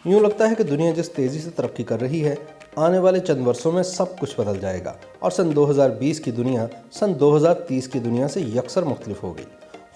यूं लगता है कि दुनिया जिस तेज़ी से तरक्की कर रही है, आने वाले चंद वर्षों में सब कुछ बदल जाएगा और सन 2020 की दुनिया सन 2030 की दुनिया से यकसर मुख्तलिफ होगी।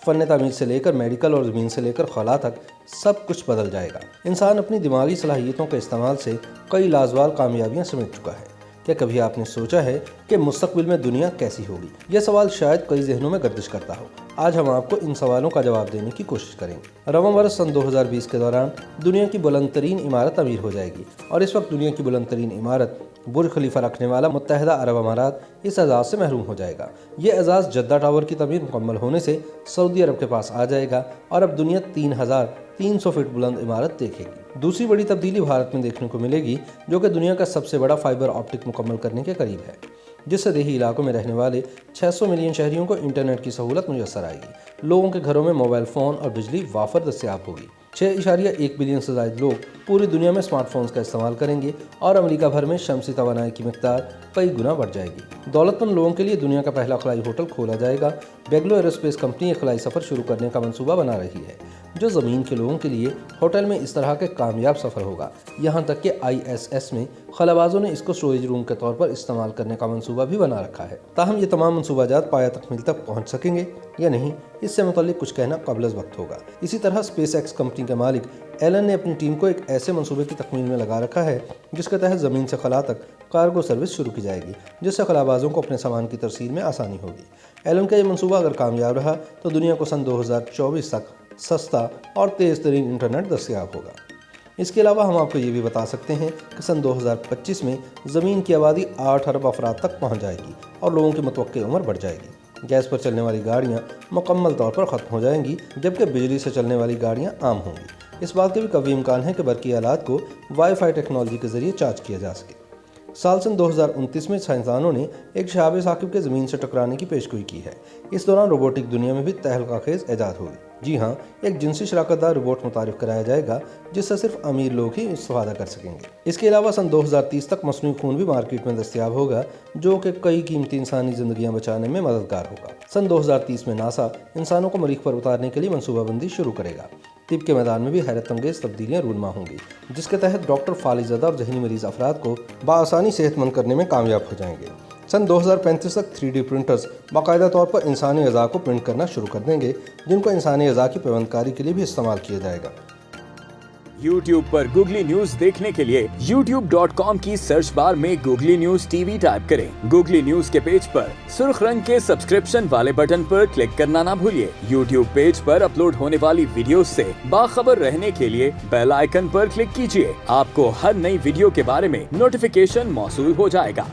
फ़न तामीर से लेकर मेडिकल और ज़मीन से लेकर खला तक सब कुछ बदल जाएगा। इंसान अपनी दिमागी सलाहियतों के इस्तेमाल से कई लाजवाब कामयाबियां समेट चुका है। क्या कभी आपने सोचा है कि मुस्तकबिल में दुनिया कैसी होगी? यह सवाल शायद कई जहनों में गर्दिश करता हो। आज हम आपको इन सवालों का जवाब देने की कोशिश करेंगे। रवां बरस सन 2020 के दौरान दुनिया की बुलंद तरीन इमारत तमीर हो जाएगी और इस वक्त दुनिया की बुलंद तरीन इमारत बुर्ज खलीफा रखने वाला मुत्तहिदा अरब अमारात इस एजाज़ से महरूम हो जाएगा। ये एजाज़ जद्दा टावर की तमीर मुकम्मल होने से सऊदी अरब के पास आ जाएगा और अब दुनिया 3300 फीट बुलंद इमारत देखेगी। दूसरी बड़ी तब्दीली भारत में देखने को मिलेगी, जो कि दुनिया का सबसे बड़ा फाइबर ऑप्टिक मुकम्मल करने के करीब है, जिससे देही इलाकों में रहने वाले 600 मिलियन शहरियों को इंटरनेट की सहूलत मुयस्सर आएगी। लोगों के घरों में मोबाइल फ़ोन और बिजली वाफर दस्तयाब होगी। 6.1 बिलियन से ज़ायद लोग पूरी दुनिया में स्मार्टफोन्स का इस्तेमाल करेंगे और अमेरिका भर में शमसी तवानाई की मिक़दार कई गुना बढ़ जाएगी। दौलतमंद लोगों के लिए दुनिया का पहला खलाई होटल खोला जाएगा। बेगलो एरोस्पेस कंपनी एक खलाई सफ़र शुरू करने का मंसूबा बना रही है, जो ज़मीन के लोगों के लिए होटल में इस तरह के कामयाब सफ़र होगा। यहाँ तक कि ISS में खलाबाजों ने इसको स्टोरेज रूम के तौर पर इस्तेमाल करने का मंसूबा भी बना रखा है। ताहम ये तमाम मंसूबाजात पाया तकमील तक पहुँच सकेंगे या नहीं, इससे मुतल्लिक कुछ कहना क़ब्ल वक्त होगा। इसी तरह SpaceX कंपनी के मालिक एलन ने अपनी टीम को एक ऐसे मंसूबे की तकमील में लगा रखा है जिसके तहत ज़मीन से खला तक कार्गो सर्विस शुरू की जाएगी, जिससे खलाबाजों को अपने सामान की तरसील में आसानी होगी। एलन का ये मंसूबा अगर कामयाब रहा तो दुनिया को सन 2024 तक सस्ता और तेज़ तरीन इंटरनेट दस्तयाब होगा। इसके अलावा हम आपको ये भी बता सकते हैं कि सन 2025 में ज़मीन की आबादी 8 अरब अफराद तक पहुँच जाएगी और लोगों की मतवक्की उम्र बढ़ जाएगी। गैस पर चलने वाली गाड़ियाँ मुकम्मल तौर पर ख़त्म हो जाएंगी, जबकि बिजली से चलने वाली गाड़ियाँ आम होंगी। इस बात के भी कवी इम्कान है कि बरकी आलात को वाईफाई टेक्नोलॉजी के ज़रिए चार्ज किया जा सके। साल सन 2029 में साइंसदानों ने एक शहाब साकिब के ज़मीन से टकराने की पेशगोई की है। इस दौरान रोबोटिक दुनिया में भी तहलका खेज ईजाद होगी। जी हाँ, एक जिनसी शराकतदार रोबोट मुतारिफ कराया जाएगा जिससे सिर्फ अमीर लोग ही इस्तेफादा कर सकेंगे। इसके अलावा सन 2030 तक मसनूई खून भी मार्केट में दस्तयाब होगा, जो कि कई कीमती इंसानी ज़िंदगियाँ बचाने में मददगार होगा। सन 2030 में नासा इंसानों को मरीख पर उतारने के लिए मनसूबाबंदी शुरू करेगा। तिब के मैदान में भी हैरत अंगेज़ तब्दीलियाँ रूनमा होंगी, जिसके तहत डॉक्टर फालिज़दा और जहनी मरीज़ अफराद को बआसानी सेहतमंद करने में कामयाब हो जाएंगे। सन 2035 तक 3D प्रिंटर्स बाकायदा तौर पर इंसानी अज़ा को प्रिंट करना शुरू कर देंगे, जिनको इंसानी अज़ा की पेवंदकारी के लिए भी इस्तेमाल किया जाएगा। YouTube पर गूगली न्यूज देखने के लिए youtube.com की सर्च बार में गूगली न्यूज TV टाइप करें। गूगली न्यूज के पेज पर सुर्ख रंग के सब्सक्रिप्शन वाले बटन पर क्लिक करना ना भूलिए। YouTube पेज पर अपलोड होने वाली वीडियोस से बाखबर रहने के लिए बेल आइकन पर क्लिक कीजिए। आपको हर नई वीडियो के बारे में नोटिफिकेशन मौसूल हो जाएगा।